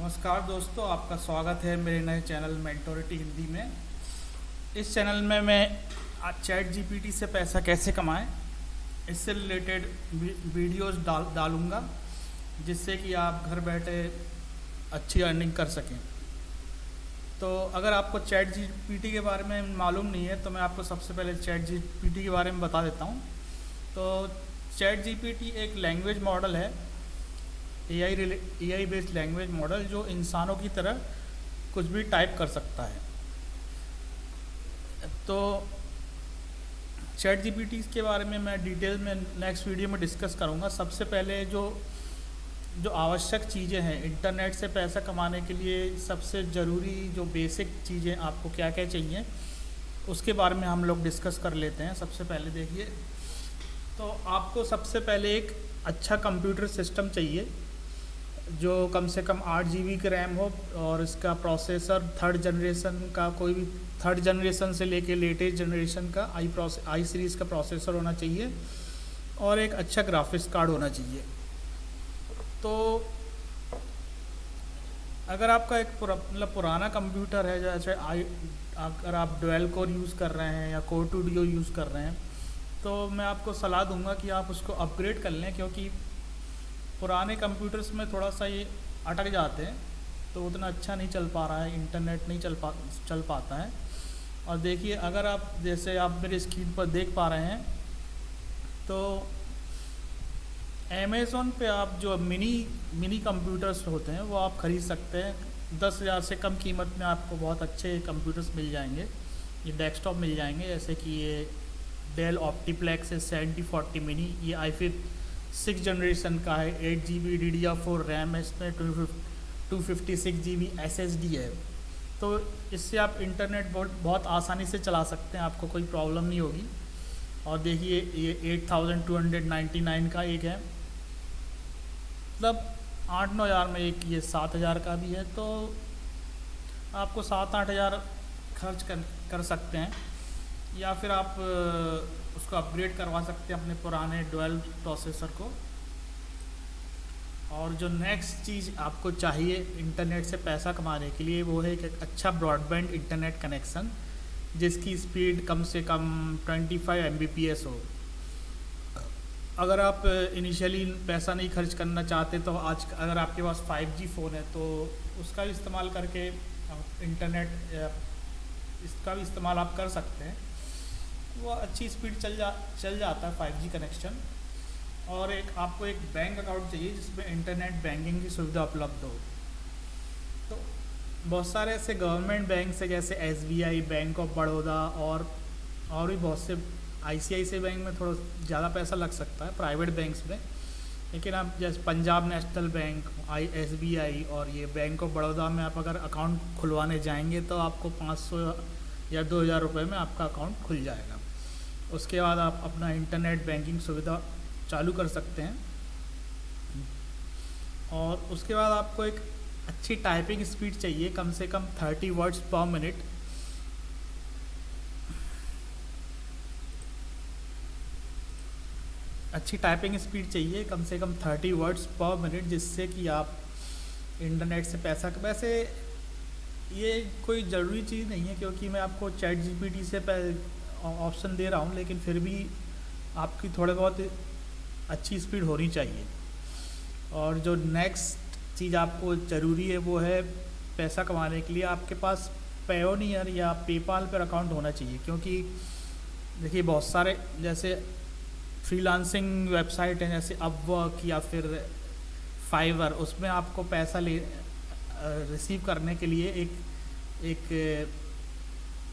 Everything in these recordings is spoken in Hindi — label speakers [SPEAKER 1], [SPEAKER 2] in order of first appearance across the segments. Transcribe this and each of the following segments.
[SPEAKER 1] नमस्कार दोस्तों, आपका स्वागत है मेरे नए चैनल मेंटोरिटी हिंदी में। इस चैनल में मैं चैट जीपीटी से पैसा कैसे कमाएं इससे रिलेटेड वीडियोस डालूंगा, जिससे कि आप घर बैठे अच्छी अर्निंग कर सकें। तो अगर आपको चैट जीपीटी के बारे में मालूम नहीं है तो मैं आपको सबसे पहले चैट जीपीटी के बारे में बता देता हूं। तो चैट जीपीटी एक लैंग्वेज मॉडल है, एआई बेस्ड लैंग्वेज मॉडल जो इंसानों की तरह कुछ भी टाइप कर सकता है। तो चैट जीपीटी के बारे में मैं डिटेल में नेक्स्ट वीडियो में डिस्कस करूँगा। सबसे पहले जो आवश्यक चीज़ें हैं इंटरनेट से पैसा कमाने के लिए, सबसे ज़रूरी जो बेसिक चीज़ें आपको क्या क्या चाहिए उसके बारे में हम लोग डिस्कस कर लेते हैं। सबसे पहले देखिए, तो आपको सबसे पहले एक अच्छा कंप्यूटर सिस्टम चाहिए जो कम से कम 8 GB की रैम हो और इसका प्रोसेसर थर्ड जनरेशन का, कोई भी थर्ड जनरेशन से लेके लेटेस्ट जनरेशन का आई सीरीज़ का प्रोसेसर होना चाहिए और एक अच्छा ग्राफिक्स कार्ड होना चाहिए। तो अगर आपका एक पुराना कंप्यूटर है, जैसे अगर आप डुअल कोर यूज़ कर रहे हैं या कोर 2 डियो यूज़ कर रहे हैं, तो मैं आपको सलाह दूंगा कि आप उसको अपग्रेड कर लें, क्योंकि पुराने कंप्यूटर्स में थोड़ा सा ये अटक जाते हैं, तो उतना अच्छा नहीं चल पा रहा है, इंटरनेट नहीं चल पाता है। और देखिए, अगर आप जैसे आप मेरे स्क्रीन पर देख पा रहे हैं, तो अमेज़ॉन पे आप जो मिनी कंप्यूटर्स होते हैं वो आप ख़रीद सकते हैं। 10,000 से कम कीमत में आपको बहुत अच्छे कंप्यूटर्स मिल जाएंगे, ये डेस्कटॉप मिल जाएंगे। जैसे कि ये डेल ऑप्टीप्लेक्स है 7040 मिनी, ये i5 6 जनरेशन का है, 8 GB DDR4 रैम है, इसमें 256 GB SSD है। तो इससे आप इंटरनेट बहुत आसानी से चला सकते हैं, आपको कोई प्रॉब्लम नहीं होगी। और देखिए, ये 8299 का एक है, मतलब 8-9 हज़ार में एक, ये 7,000 का भी है। तो आपको 7-8 हज़ार खर्च कर सकते हैं, या फिर आप उसको अपग्रेड करवा सकते हैं अपने पुराने डुअल प्रोसेसर को। और जो नेक्स्ट चीज़ आपको चाहिए इंटरनेट से पैसा कमाने के लिए, वो है एक अच्छा ब्रॉडबैंड इंटरनेट कनेक्शन जिसकी स्पीड कम से कम 25 Mbps हो। अगर आप इनिशियली पैसा नहीं खर्च करना चाहते तो आज अगर आपके पास 5G फ़ोन है तो उसका इस्तेमाल करके इंटरनेट इसका भी इस्तेमाल आप कर सकते हैं। वो अच्छी स्पीड चल जाता है 5G कनेक्शन। और आपको एक बैंक अकाउंट चाहिए जिसमें इंटरनेट बैंकिंग की सुविधा उपलब्ध हो। तो बहुत सारे ऐसे गवर्नमेंट बैंक है, जैसे SBI, बैंक ऑफ बड़ौदा और भी बहुत से, ICICI बैंक में थोड़ा ज़्यादा पैसा लग सकता है प्राइवेट बैंक्स में, लेकिन आप जैसे पंजाब नेशनल बैंक, SBI और ये बैंक ऑफ बड़ौदा में आप अगर अकाउंट खुलवाने जाएंगे तो आपको 500 या 2,000 रुपये में आपका अकाउंट खुल जाएगा। उसके बाद आप अपना इंटरनेट बैंकिंग सुविधा चालू कर सकते हैं। और उसके बाद आपको एक अच्छी टाइपिंग स्पीड चाहिए, कम से कम 30 वर्ड्स पर मिनट। अच्छी टाइपिंग स्पीड चाहिए कम से कम 30 वर्ड्स पर मिनट, जिससे कि आप इंटरनेट से पैसा, वैसे ये कोई ज़रूरी चीज़ नहीं है क्योंकि मैं आपको चैट जीपीटी से ऑप्शन दे रहा हूँ, लेकिन फिर भी आपकी थोड़े बहुत अच्छी स्पीड होनी चाहिए। और जो नेक्स्ट चीज़ आपको ज़रूरी है वो है पैसा कमाने के लिए आपके पास पेयोनियर या पेपाल पर अकाउंट होना चाहिए, क्योंकि देखिए बहुत सारे जैसे फ्रीलांसिंग वेबसाइट हैं जैसे अपवर्क या फिर फाइवर, उसमें आपको पैसा रिसीव करने के लिए एक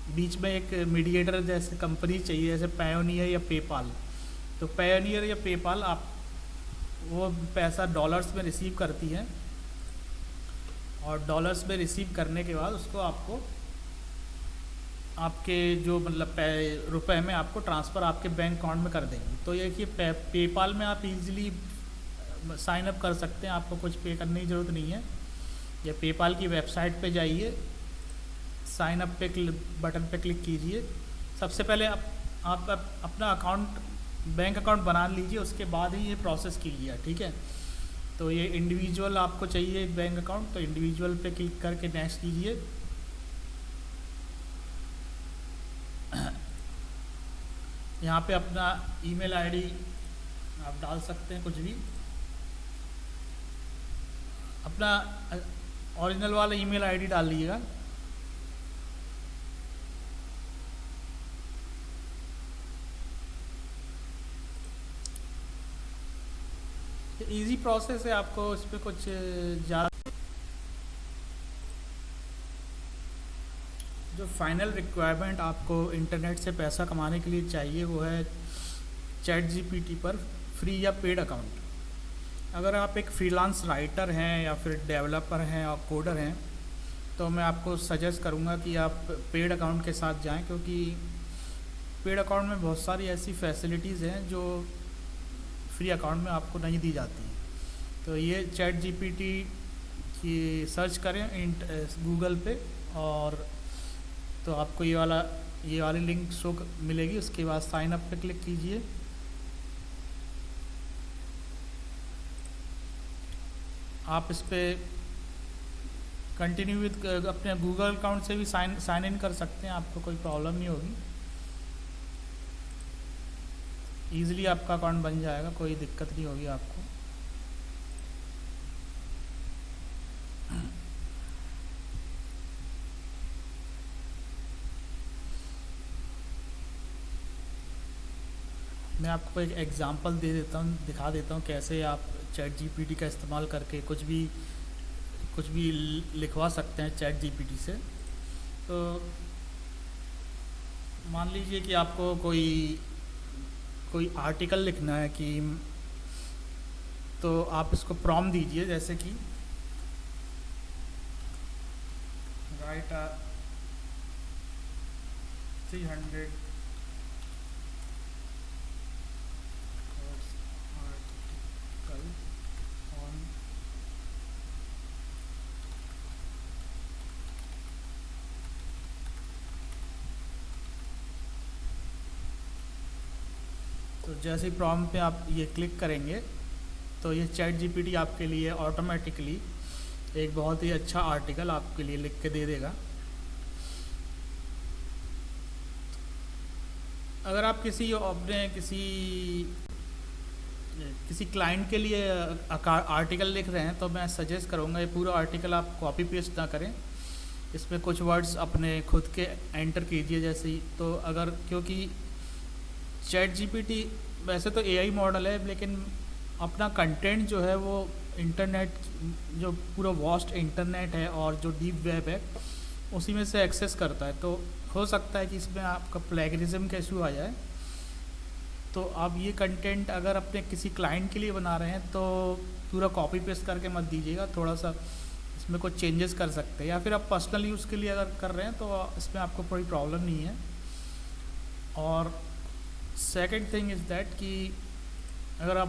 [SPEAKER 1] बीच में एक मीडिएटर जैसे कंपनी चाहिए, जैसे पेयोनियर या पेपाल। तो पेयोनियर या पेपाल आप वो पैसा डॉलर्स में रिसीव करती है, और डॉलर्स में रिसीव करने के बाद उसको आपको आपके जो मतलब रुपए में आपको ट्रांसफ़र आपके बैंक अकाउंट में कर देंगे। तो ये कि पेपाल में आप इजीली साइन अप कर सकते हैं, आपको कुछ पे करने की ज़रूरत नहीं है। या पेपाल की वेबसाइट पे जाइए, साइन अप पे बटन पे क्लिक कीजिए। सबसे पहले आप अपना बैंक अकाउंट बना लीजिए, उसके बाद ही ये प्रोसेस कीजिए, ठीक है। तो ये इंडिविजुअल आपको चाहिए एक बैंक अकाउंट, तो इंडिविजुअल पे क्लिक करके नेक्स्ट कीजिए। यहाँ पे अपना ईमेल आईडी आप डाल सकते हैं, कुछ भी अपना ओरिजिनल वाला ईमेल आईडी डाल लीजिएगा। इजी प्रोसेस है, आपको इस पर कुछ ज़्यादा। जो फाइनल रिक्वायरमेंट आपको इंटरनेट से पैसा कमाने के लिए चाहिए वो है चैट जीपीटी पर फ्री या पेड अकाउंट। अगर आप एक फ्रीलांस राइटर हैं या फिर डेवलपर हैं और कोडर हैं तो मैं आपको सजेस्ट करूंगा कि आप पेड अकाउंट के साथ जाएं, क्योंकि पेड अकाउंट में बहुत सारी ऐसी फैसिलिटीज़ हैं जो फ्री अकाउंट में आपको नहीं दी जाती। तो ये चैट जीपीटी की सर्च करें गूगल पे, और तो आपको ये वाली लिंक शो मिलेगी। उसके बाद साइन अप पे क्लिक कीजिए। आप इस पर कंटिन्यू विद अपने गूगल अकाउंट से भी साइन इन कर सकते हैं, आपको कोई प्रॉब्लम नहीं होगी। ईज़िली आपका अकाउंट बन जाएगा, कोई दिक्कत नहीं होगी आपको। मैं आपको एक एग्ज़ाम्पल दे देता हूँ, दिखा देता हूँ कैसे आप चैट जीपीटी का इस्तेमाल करके कुछ भी लिखवा सकते हैं चैट जीपीटी से। तो मान लीजिए कि आपको कोई आर्टिकल लिखना है कि, तो आप इसको प्रॉम्प्ट दीजिए, जैसे कि राइट 300 on तो जैसे ही प्रॉम्प्ट पे आप ये क्लिक करेंगे तो ये चैट जीपीटी आपके लिए ऑटोमेटिकली एक बहुत ही अच्छा आर्टिकल आपके लिए लिख के दे देगा। अगर आप किसी क्लाइंट के लिए आर्टिकल लिख रहे हैं तो मैं सजेस्ट करूँगा ये पूरा आर्टिकल आप कॉपी पेस्ट ना करें, इसमें कुछ वर्ड्स अपने खुद के एंटर कीजिए जैसे ही। तो अगर, क्योंकि चैट जीपीटी वैसे तो एआई मॉडल है, लेकिन अपना कंटेंट जो है वो इंटरनेट, जो पूरा वास्ट इंटरनेट है और जो डीप वेब है उसी में से एक्सेस करता है। तो हो सकता है कि इसमें आपका प्लेगरिज्म का इशू आ जाए। तो आप ये कंटेंट अगर अपने किसी क्लाइंट के लिए बना रहे हैं तो पूरा कॉपी पेस्ट करके मत दीजिएगा, थोड़ा सा इसमें कुछ चेंजेस कर सकते हैं। या फिर आप पर्सनल यूज़ के लिए अगर कर रहे हैं तो इसमें आपको कोई प्रॉब्लम नहीं है। और सेकंड थिंग इज़ दैट कि अगर आप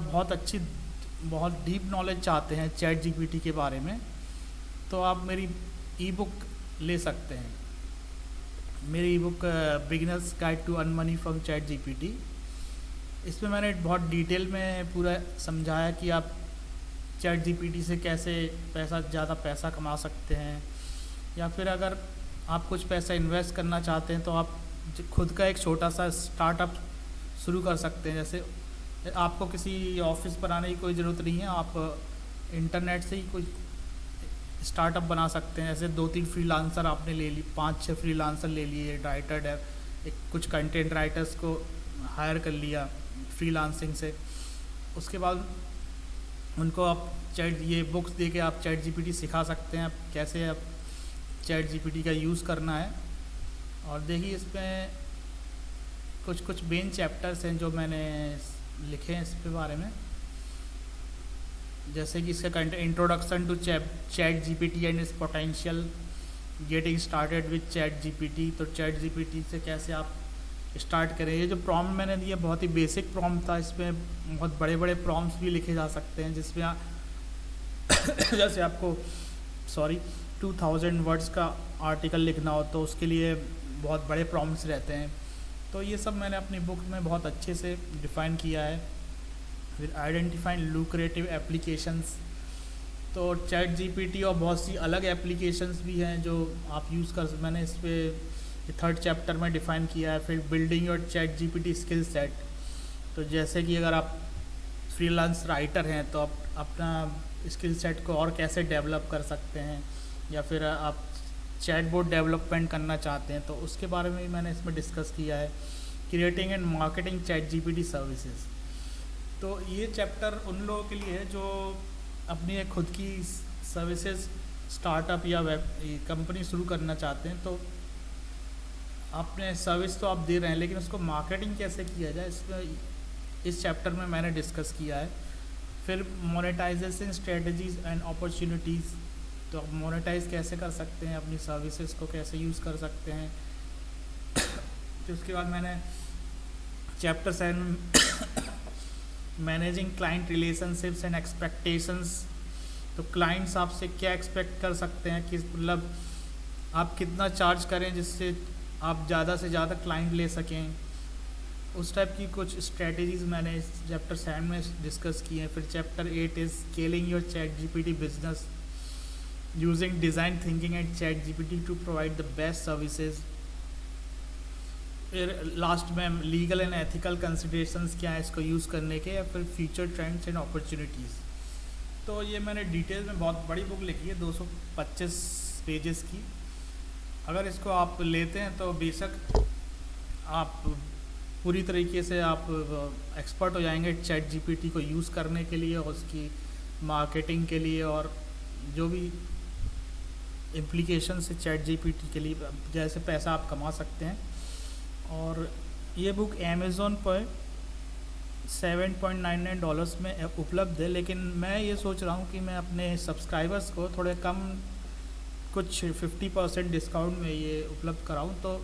[SPEAKER 1] बहुत डीप नॉलेज चाहते हैं चैट जीपीटी के बारे में तो आप मेरी ई बुक ले सकते हैं। मेरी e book beginners guide to earn money from ChatGPT, इसमें मैंने बहुत डिटेल में पूरा समझाया कि आप चैट जीपीटी से कैसे ज़्यादा पैसा कमा सकते हैं, या फिर अगर आप कुछ पैसा इन्वेस्ट करना चाहते हैं तो आप खुद का एक छोटा सा स्टार्टअप शुरू कर सकते हैं। जैसे आपको किसी ऑफिस बनाने की कोई ज़रूरत नहीं है, आप इंटरनेट से ही कोई स्टार्टअप बना सकते हैं। जैसे 2-3 फ्रीलांसर आपने ले ली, 5-6 फ्रीलांसर ले लिए, राइटर कुछ कंटेंट राइटर्स को हायर कर लिया फ्रीलांसिंग से। उसके बाद उनको आप ये बुक्स दे के आप चैट जीपीटी सिखा सकते हैं, आप कैसे आप चैट जीपीटी का यूज़ करना है। और देखिए इसमें कुछ मेन चैप्टर्स हैं जो मैंने लिखे हैं इसके बारे में, जैसे कि इसका content introduction to ChatGPT and its potential, getting started with ChatGPT. तो चैट जीपीटी से कैसे आप स्टार्ट करें। ये जो प्रॉम्प्ट मैंने दिया बहुत ही बेसिक प्रॉम्प्ट था, इसमें बहुत बड़े बड़े प्रॉम्प्ट्स भी लिखे जा सकते हैं जिसमें जैसे आपको 2000 वर्ड्स का आर्टिकल लिखना हो तो उसके लिए बहुत बड़े प्रॉम्प्ट्स रहते हैं। तो ये सब मैंने अपनी बुक में बहुत अच्छे से डिफ़ाइन किया है। फिर आइडेंटिफाइंग लुक्रेटिव एप्लीकेशंस तो चैट जीपीटी और बहुत सी अलग एप्लीकेशंस भी हैं जो आप यूज़ कर, मैंने इस पे थर्ड चैप्टर में डिफ़ाइन किया है। फिर building your chat GPT skill set, तो जैसे कि अगर आप फ्रीलांस राइटर हैं तो आप अपना स्किल सेट को और कैसे डेवलप कर सकते हैं, या फिर आप चैटबॉट डेवलपमेंट करना चाहते हैं तो उसके बारे में भी मैंने इसमें डिस्कस किया है। Creating and marketing chat GPT services, तो ये चैप्टर उन लोगों के लिए है जो अपनी एक खुद की सर्विसेज स्टार्टअप या वेब कंपनी शुरू करना चाहते हैं। तो आपने सर्विस तो आप दे रहे हैं, लेकिन उसको मार्केटिंग कैसे किया जाए, इसमें इस चैप्टर में मैंने डिस्कस किया है। फिर मोनेटाइजेशन स्ट्रेटजीज एंड अपॉर्चुनिटीज़, तो आप मोनेटाइज कैसे कर सकते हैं, अपनी सर्विसेज को कैसे यूज़ कर सकते हैं। तो उसके बाद मैंने चैप्टर 7 में managing client relationships and expectations, तो क्लाइंट्स आपसे क्या एक्सपेक्ट कर सकते हैं, किस मतलब आप कितना चार्ज करें जिससे आप ज़्यादा से ज़्यादा क्लाइंट ले सकें, उस टाइप की कुछ स्ट्रेटजीज़ मैंने इस चैप्टर 7 में डिस्कस की हैं। फिर chapter 8 is scaling your ChatGPT business using design thinking and ChatGPT to provide the best services. फिर लास्ट में लीगल एंड एथिकल कंसिडरेशंस क्या है इसको यूज़ करने के, या फिर फ्यूचर ट्रेंड्स एंड अपॉर्चुनिटीज़। तो ये मैंने डिटेल में बहुत बड़ी बुक लिखी है 225 पेजेस की। अगर इसको आप लेते हैं तो बेशक आप पूरी तरीके से आप एक्सपर्ट हो जाएंगे चैट जीपीटी को यूज़ करने के लिए और उसकी मार्केटिंग के लिए, और जो भी इम्प्लीकेशन से चैट जीपीटी के लिए जैसे पैसा आप कमा सकते हैं। और ये बुक अमेज़ॉन पर $7.99 में उपलब्ध है, लेकिन मैं ये सोच रहा हूँ कि मैं अपने सब्सक्राइबर्स को थोड़े कम, कुछ 50% डिस्काउंट में ये उपलब्ध कराऊँ। तो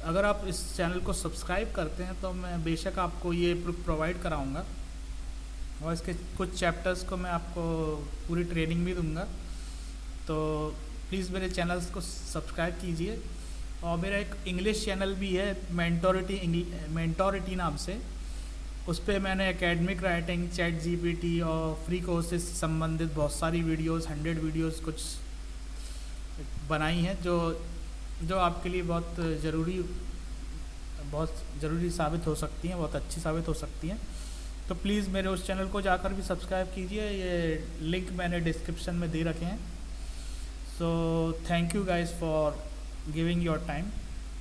[SPEAKER 1] अगर आप इस चैनल को सब्सक्राइब करते हैं तो मैं बेशक आपको ये प्रोवाइड कराऊँगा, और इसके कुछ चैप्टर्स को मैं आपको पूरी ट्रेनिंग भी दूँगा। तो प्लीज़ मेरे चैनल्स को सब्सक्राइब कीजिए। और मेरा एक इंग्लिश चैनल भी है मेंटोरिटी नाम से, उस पर मैंने एकेडमिक राइटिंग, चैट जीपीटी और फ्री कोर्सेज से संबंधित बहुत सारी वीडियोस, 100 वीडियोस कुछ बनाई हैं जो आपके लिए बहुत ज़रूरी साबित हो सकती हैं, बहुत अच्छी साबित हो सकती हैं। तो प्लीज़ मेरे उस चैनल को जाकर भी सब्सक्राइब कीजिए, ये लिंक मैंने डिस्क्रिप्शन में दे रखे हैं। So thank you guys for giving your time।